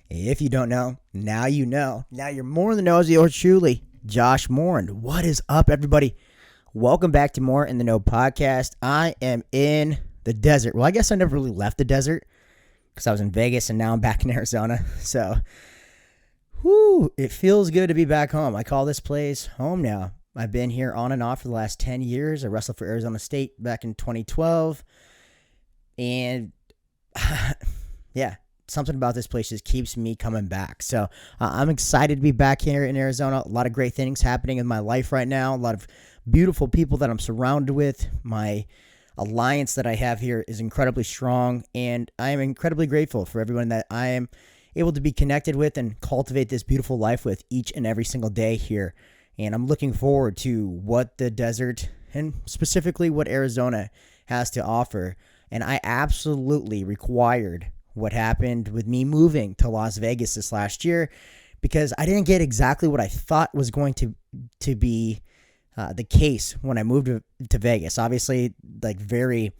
If you don't know, now you know. Now you're more in the know as yours truly, Josh Mor-In. What is up, everybody? Welcome back to Mor-In The Know Podcast. I am in the desert. Well, I guess I never really left the desert because I was in Vegas and now I'm back in Arizona. So, it feels good to be back home. I call this place home now. I've been here on and off for the last 10 years. I wrestled for Arizona State back in 2012. And yeah. Something about this place just keeps me coming back. So I'm excited to be back here in Arizona. A lot of great things happening in my life right now. A lot of beautiful people that I'm surrounded with. My alliance that I have here is incredibly strong. And I am incredibly grateful for everyone that I am able to be connected with and cultivate this beautiful life with each and every single day here. And I'm looking forward to what the desert and specifically what Arizona has to offer. And I absolutely required what happened with me moving to Las Vegas this last year because I didn't get exactly what I thought was going to be the case when I moved to Vegas. Obviously, like very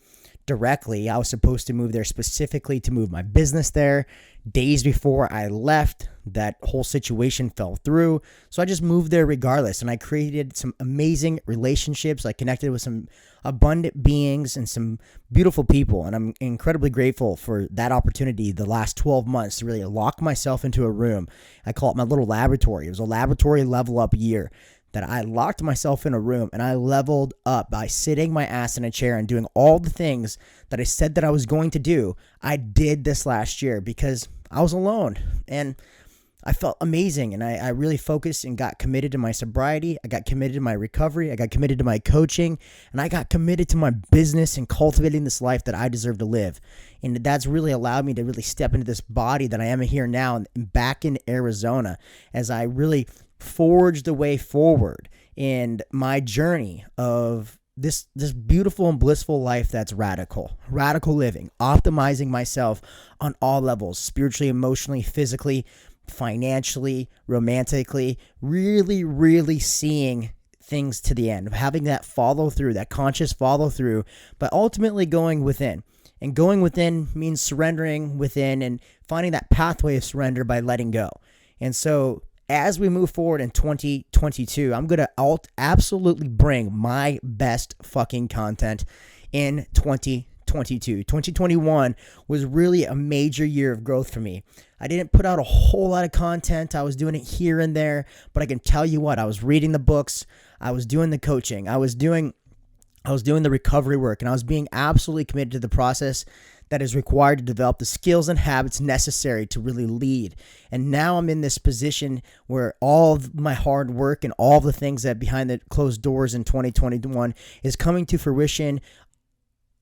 directly, I was supposed to move there specifically to move my business there. Days before I left, that whole situation fell through. So I just moved there regardless. And I created some amazing relationships. I connected with some abundant beings and some beautiful people. And I'm incredibly grateful for that opportunity the last 12 months to really lock myself into a room. I call it my little laboratory. It was a laboratory level up year that I locked myself in a room and I leveled up by sitting my ass in a chair and doing all the things that I said that I was going to do. I did this last year because I was alone and I felt amazing, and I really focused and got committed to my sobriety. I got committed to my recovery. I got committed to my coaching, and I got committed to my business and cultivating this life that I deserve to live. And that's really allowed me to really step into this body that I am here now and back in Arizona as I really forged the way forward in my journey of this beautiful and blissful life that's radical living, optimizing myself on all levels, spiritually, emotionally, physically, financially, romantically, really seeing things to the end, having that follow through, that conscious follow through, but ultimately going within. And going within means surrendering within and finding that pathway of surrender by letting go. And so as we move forward in 2022, I'm going to absolutely bring my best fucking content in 2022. 2021 was really a major year of growth for me. I didn't put out a whole lot of content. I was doing it here and there, but I can tell you what, I was reading the books, I was doing the coaching, I was doing the recovery work, and I was being absolutely committed to the process that is required to develop the skills and habits necessary to really lead. And now I'm in this position where all of my hard work and all the things that behind the closed doors in 2021 is coming to fruition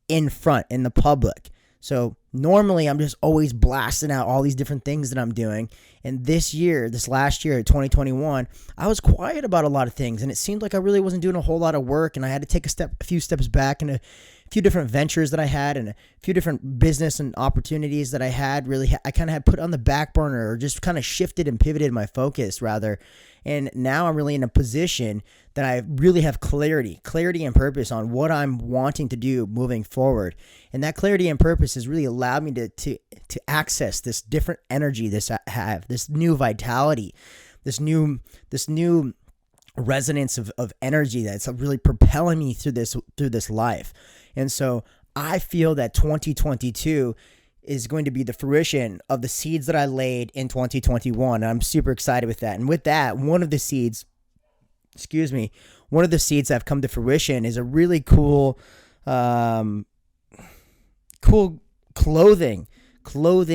in the public. So normally I'm just always blasting out all these different things that I'm doing. And this last year, 2021, I was quiet about a lot of things. And it seemed like I really wasn't doing a whole lot of work. And I had to take a few steps back in a few different ventures that I had and a few different business and opportunities that I had. Really, I kind of had put on the back burner or just kind of shifted and pivoted my focus rather. And now I'm really in a position that I really have clarity and purpose on what I'm wanting to do moving forward. And that clarity and purpose has really allowed me to access this different energy, this new vitality, this new resonance of energy that's really propelling me through this life. And so I feel that 2022 is going to be the fruition of the seeds that I laid in 2021. And I'm super excited with that. And with that, one of the seeds that have come to fruition is a really cool clothing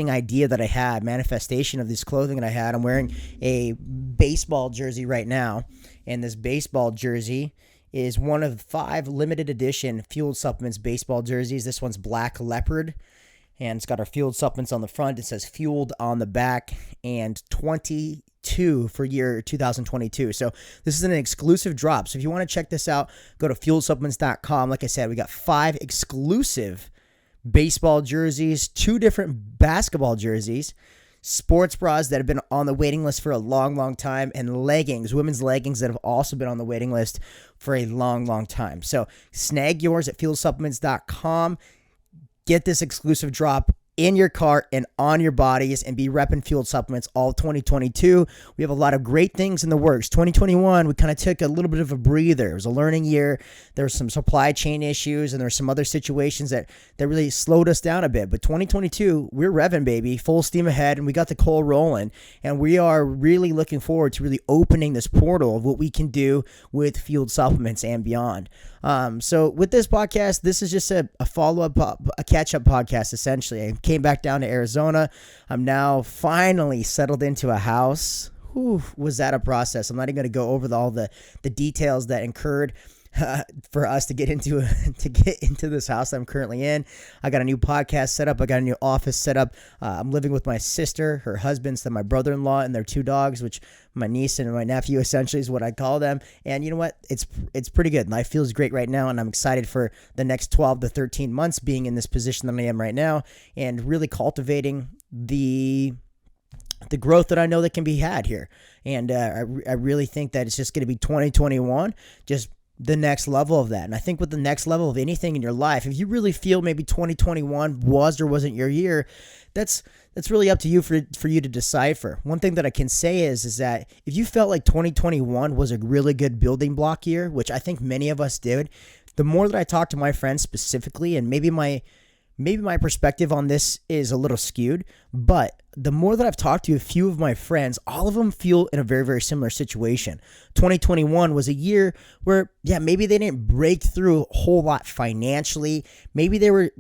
idea that I had, manifestation of this clothing that I had. I'm wearing a baseball jersey right now, and this baseball jersey is one of 5 limited edition Fueled Supplements baseball jerseys. This one's black leopard, and it's got our Fueled Supplements on the front. It says Fueled on the back, and 22 for year 2022. So this is an exclusive drop. So if you want to check this out, go to fueledsupplements.com. Like I said, we got 5 exclusive baseball jerseys, 2 different basketball jerseys, sports bras that have been on the waiting list for a long time, and leggings, women's leggings that have also been on the waiting list for a long time. So snag yours at fuelsupplements.com. Get this exclusive drop in your cart and on your bodies and be repping fueled supplements all 2022. We have a lot of great things in the works. 2021, we kind of took a little bit of a breather. It was a learning year. There were some supply chain issues and there were some other situations that really slowed us down a bit. But 2022, we're revving, baby, full steam ahead, and we got the coal rolling. And we are really looking forward to really opening this portal of what we can do with fueled supplements and beyond. So with this podcast, this is just a follow-up, a catch-up podcast, essentially. I came back down to Arizona. I'm now finally settled into a house. Whew, was that a process? I'm not even going to go over all the details that incurred for us to get into this house that I'm currently in. I got a new podcast set up. I got a new office set up. I'm living with my sister, her husband, my brother-in-law, and their 2 dogs, which my niece and my nephew essentially is what I call them. And you know what? It's pretty good. Life feels great right now, and I'm excited for the next 12 to 13 months being in this position that I am right now and really cultivating the growth that I know that can be had here. And I really think that it's just going to be 2021, just the next level of that. And I think with the next level of anything in your life, if you really feel maybe 2021 was or wasn't your year, that's really up to you for you to decipher. One thing that I can say is that if you felt like 2021 was a really good building block year, which I think many of us did, the more that I talk to my friends specifically, and maybe my perspective on this is a little skewed, but the more that I've talked to a few of my friends, all of them feel in a very, very similar situation. 2021 was a year where, maybe they didn't break through a whole lot financially. Maybe there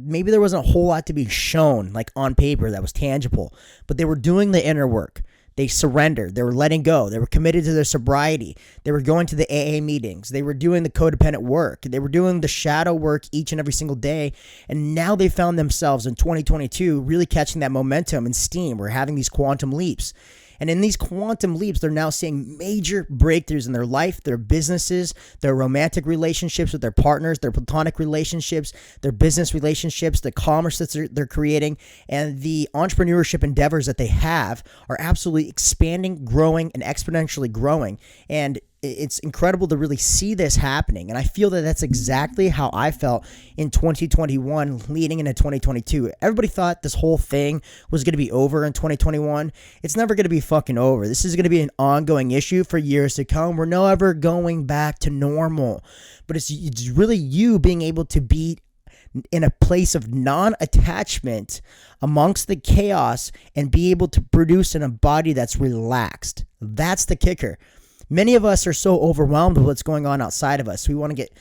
wasn't a whole lot to be shown, like on paper, that was tangible, but they were doing the inner work. They surrendered. They were letting go. They were committed to their sobriety. They were going to the AA meetings. They were doing the codependent work. They were doing the shadow work each and every single day. And now they found themselves in 2022 really catching that momentum and steam. We're having these quantum leaps. And in these quantum leaps, they're now seeing major breakthroughs in their life, their businesses, their romantic relationships with their partners, their platonic relationships, their business relationships, the commerce that they're creating, and the entrepreneurship endeavors that they have are absolutely expanding, growing, and exponentially growing. And it's incredible to really see this happening. And I feel that that's exactly how I felt in 2021 leading into 2022. Everybody thought this whole thing was going to be over in 2021. It's never going to be fucking over. This is going to be an ongoing issue for years to come. We're never going back to normal. But it's really you being able to be in a place of non-attachment amongst the chaos and be able to produce in a body that's relaxed. That's the kicker. Many of us are so overwhelmed with what's going on outside of us. We want to get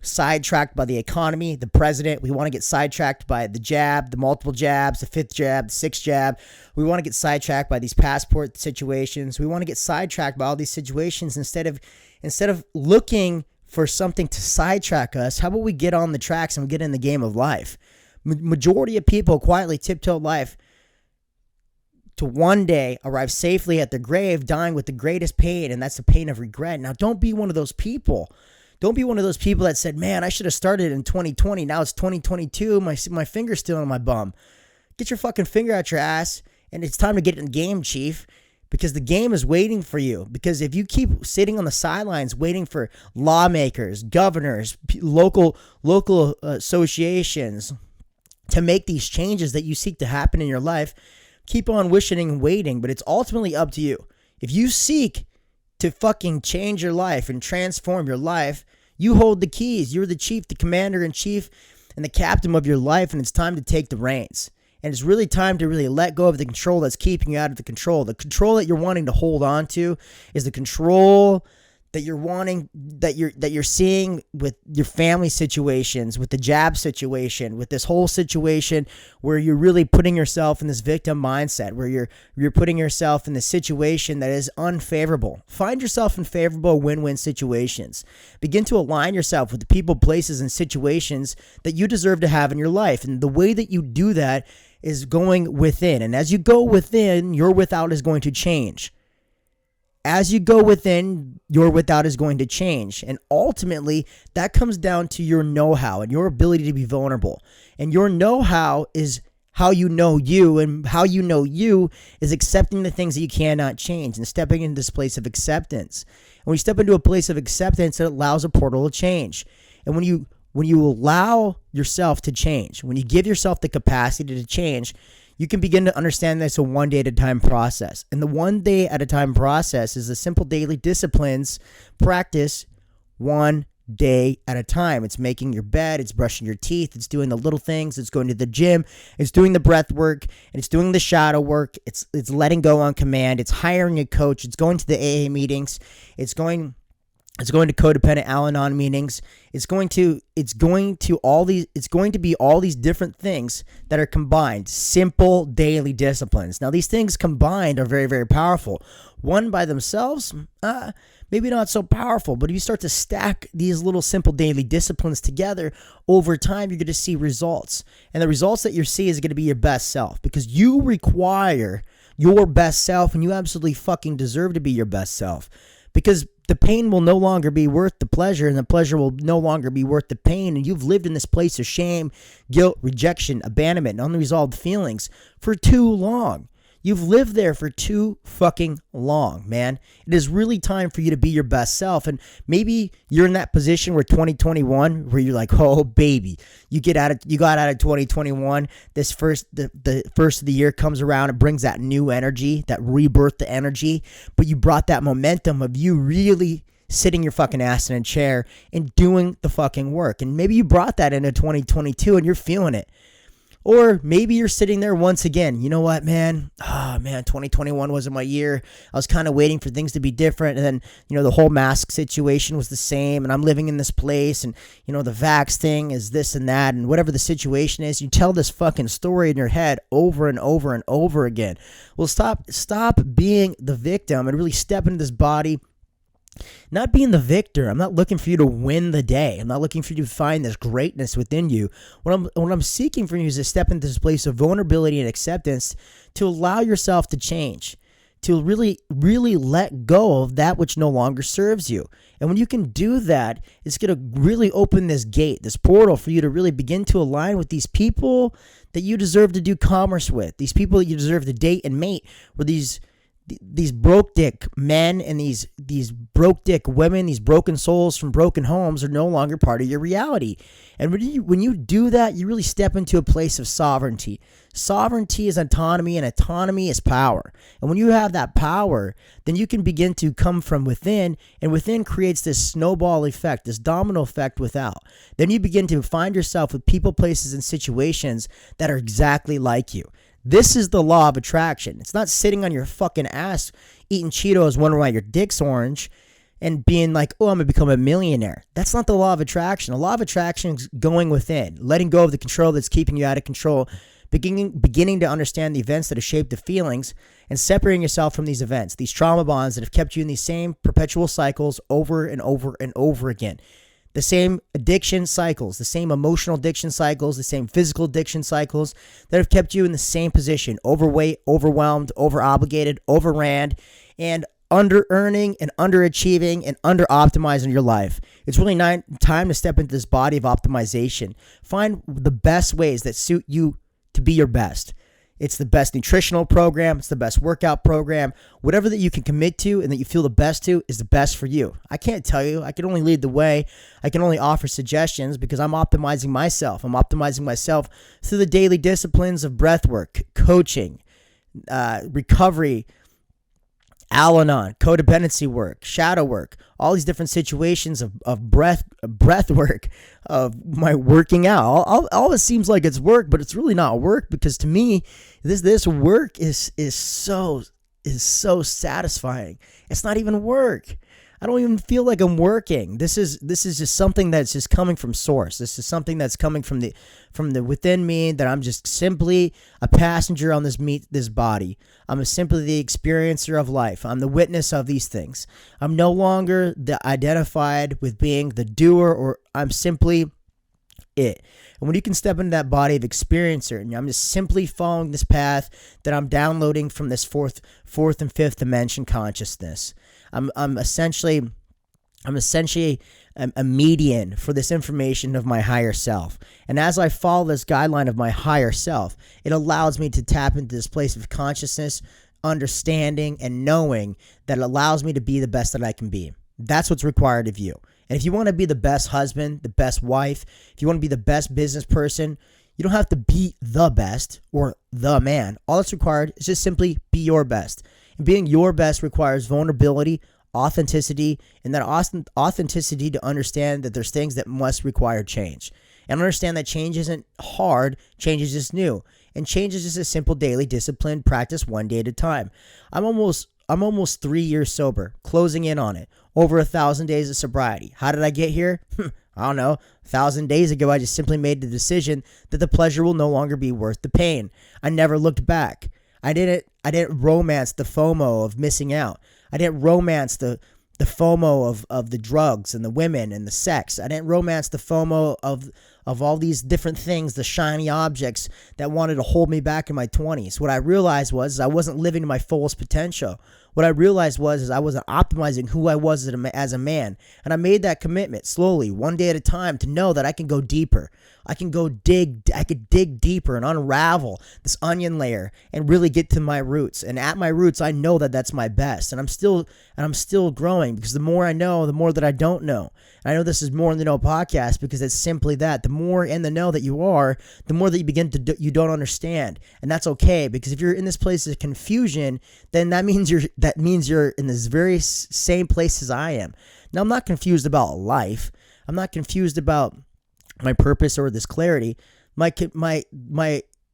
sidetracked by the economy, the president. We want to get sidetracked by the jab, the multiple jabs, the 5th jab, the 6th jab. We want to get sidetracked by these passport situations. We want to get sidetracked by all these situations instead of looking for something to sidetrack us. How about we get on the tracks and we get in the game of life? Majority of people quietly tiptoe life to one day arrive safely at the grave, dying with the greatest pain, and that's the pain of regret. Now, don't be one of those people. Don't be one of those people that said, man, I should have started in 2020. Now it's 2022. My finger's still on my bum. Get your fucking finger out your ass, and it's time to get in the game, chief, because the game is waiting for you. Because if you keep sitting on the sidelines waiting for lawmakers, governors, local associations to make these changes that you seek to happen in your life, keep on wishing and waiting, but it's ultimately up to you. If you seek to fucking change your life and transform your life, you hold the keys. You're the chief, the commander-in-chief, and the captain of your life, and it's time to take the reins. And it's really time to really let go of the control that's keeping you out of the control. The control that you're wanting to hold on to is the control that you're wanting, that you're seeing with your family situations, with the jab situation, with this whole situation where you're really putting yourself in this victim mindset, where you're putting yourself in this situation that is unfavorable. Find yourself in favorable win-win situations. Begin to align yourself with the people, places, and situations that you deserve to have in your life. And the way that you do that is going within. And as you go within, your without is going to change. As you go within, your without is going to change. And ultimately, that comes down to your know-how and your ability to be vulnerable. And your know-how is how you know you, and how you know you is accepting the things that you cannot change and stepping into this place of acceptance. And when you step into a place of acceptance, it allows a portal to change. And when you allow yourself to change, when you give yourself the capacity to change, you can begin to understand that it's a one day at a time process. And the one day at a time process is a simple daily disciplines practice one day at a time. It's making your bed, it's brushing your teeth, it's doing the little things, it's going to the gym, it's doing the breath work, and it's doing the shadow work, it's letting go on command, it's hiring a coach, it's going to the AA meetings, it's going to codependent Al-Anon meetings. It's going to be all these different things that are combined, simple daily disciplines. Now, these things combined are very, very powerful. One by themselves, maybe not so powerful, but if you start to stack these little simple daily disciplines together over time, you're going to see results. And the results that you see is going to be your best self, because you require your best self, and you absolutely fucking deserve to be your best self, because the pain will no longer be worth the pleasure, and the pleasure will no longer be worth the pain. And you've lived in this place of shame, guilt, rejection, abandonment, and unresolved feelings for too long. You've lived there for too fucking long, man. It is really time for you to be your best self. And maybe you're in that position where 2021, where you're like, oh baby, you got out of 2021. The first of the year comes around. It brings that new energy, that rebirth the energy. But you brought that momentum of you really sitting your fucking ass in a chair and doing the fucking work. And maybe you brought that into 2022 and you're feeling it. Or maybe you're sitting there once again, you know what, man? 2021 wasn't my year. I was kind of waiting for things to be different. And then, the whole mask situation was the same. And I'm living in this place. And, the vax thing is this and that. And whatever the situation is, you tell this fucking story in your head over and over and over again. Well, stop being the victim and really step into this body. Not being the victor. I'm not looking for you to win the day. I'm not looking for you to find this greatness within you. What I'm seeking from you is to step into this place of vulnerability and acceptance, to allow yourself to change, to really, really let go of that which no longer serves you. And when you can do that, it's going to really open this gate, this portal for you to really begin to align with these people that you deserve to do commerce with, these people that you deserve to date and mate, where these broke dick men and these broke dick women, these broken souls from broken homes, are no longer part of your reality. And when you do that, you really step into a place of sovereignty. Sovereignty is autonomy, and autonomy is power. And when you have that power, then you can begin to come from within, and within creates this snowball effect, this domino effect without. Then you begin to find yourself with people, places, and situations that are exactly like you. This is the law of attraction. It's not sitting on your fucking ass eating Cheetos, wondering why your dick's orange, and being like, oh, I'm going to become a millionaire. That's not the law of attraction. The law of attraction is going within, letting go of the control that's keeping you out of control, beginning to understand the events that have shaped the feelings, and separating yourself from these events, these trauma bonds that have kept you in these same perpetual cycles over and over and over again. The same addiction cycles, the same emotional addiction cycles, the same physical addiction cycles that have kept you in the same position, overweight, overwhelmed, overobligated, overran, and under-earning and underachieving and under-optimizing your life. It's really time to step into this body of optimization. Find the best ways that suit you to be your best. It's the best nutritional program. It's the best workout program. Whatever that you can commit to and that you feel the best to is the best for you. I can't tell you. I can only lead the way. I can only offer suggestions because I'm optimizing myself. I'm optimizing myself through the daily disciplines of breath work, coaching, recovery, Al-Anon, codependency work, shadow work, all these different situations of breath work, of my working out. All it seems like it's work, but it's really not work, because to me, this work is so satisfying. It's not even work. I don't even feel like I'm working. This is just something that's just coming from source. This is something that's coming from the within me, that I'm just simply a passenger on this body. I'm simply the experiencer of life. I'm the witness of these things. I'm no longer identified with being the doer, or I'm simply it. And when you can step into that body of experiencer, and I'm just simply following this path that I'm downloading from this fourth and fifth dimension consciousness. I'm essentially a median for this information of my higher self. And as I follow this guideline of my higher self, it allows me to tap into this place of consciousness, understanding, and knowing that it allows me to be the best that I can be. That's what's required of you. And if you want to be the best husband, the best wife, if you want to be the best business person, You don't have to be the best or the man. All that's required is just simply be your best. And being your best requires vulnerability, authenticity, and that authenticity to understand that there's things that must require change. And understand that change isn't hard, change is just new. And change is just a simple daily discipline practice one day at a time. I'm almost 3 years sober, closing in on it. Over 1,000 days of sobriety. How did I get here? I don't know. 1,000 days ago, I just simply made the decision that the pleasure will no longer be worth the pain. I never looked back. I didn't romance the FOMO of missing out. I didn't romance the FOMO of the drugs and the women and the sex. I didn't romance the FOMO of all these different things, the shiny objects that wanted to hold me back in my 20s. What I realized was I wasn't living to my fullest potential. What I realized was I wasn't optimizing who I was as a man. And I made that commitment slowly, one day at a time, to know that I can go deeper. I could dig deeper and unravel this onion layer and really get to my roots. And at my roots, I know that that's my best. And I'm still growing, because the more I know, the more that I don't know. And I know this is More in the Know podcast, because it's simply that. The more in the know that you are, the more that you begin to you don't understand. And that's okay, because if you're in this place of confusion, then that means you're in this very same place as I am. Now, I'm not confused about life. I'm not confused about my purpose or this clarity. My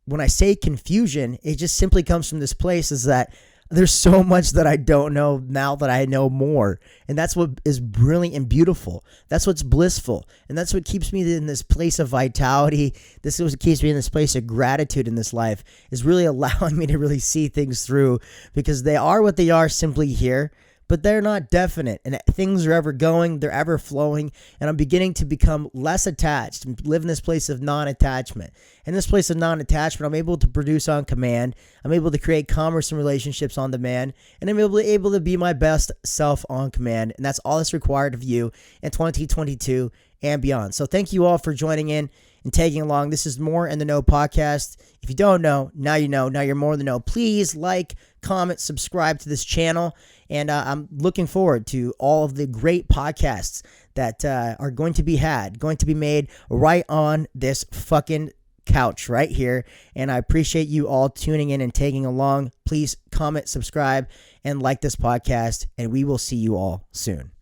when I say confusion, it just simply comes from this place, is that there's so much that I don't know now that I know more. And that's what is brilliant and beautiful. That's what's blissful. And that's what keeps me in this place of vitality. This is what keeps me in this place of gratitude in this life, is really allowing me to really see things through, because they are what they are simply here, but they're not definite, and things are ever going, they're ever flowing, and I'm beginning to become less attached and live in this place of non-attachment. In this place of non-attachment, I'm able to produce on command, I'm able to create commerce and relationships on demand, and I'm able to be my best self on command, and that's all that's required of you in 2022 and beyond. So thank you all for joining in and tagging along. This is More in the Know podcast. If you don't know, now you know. Now you're more in the know. Please like, comment, subscribe to this channel. And I'm looking forward to all of the great podcasts that are going to be made right on this fucking couch right here. And I appreciate you all tuning in and tagging along. Please comment, subscribe, and like this podcast. And we will see you all soon.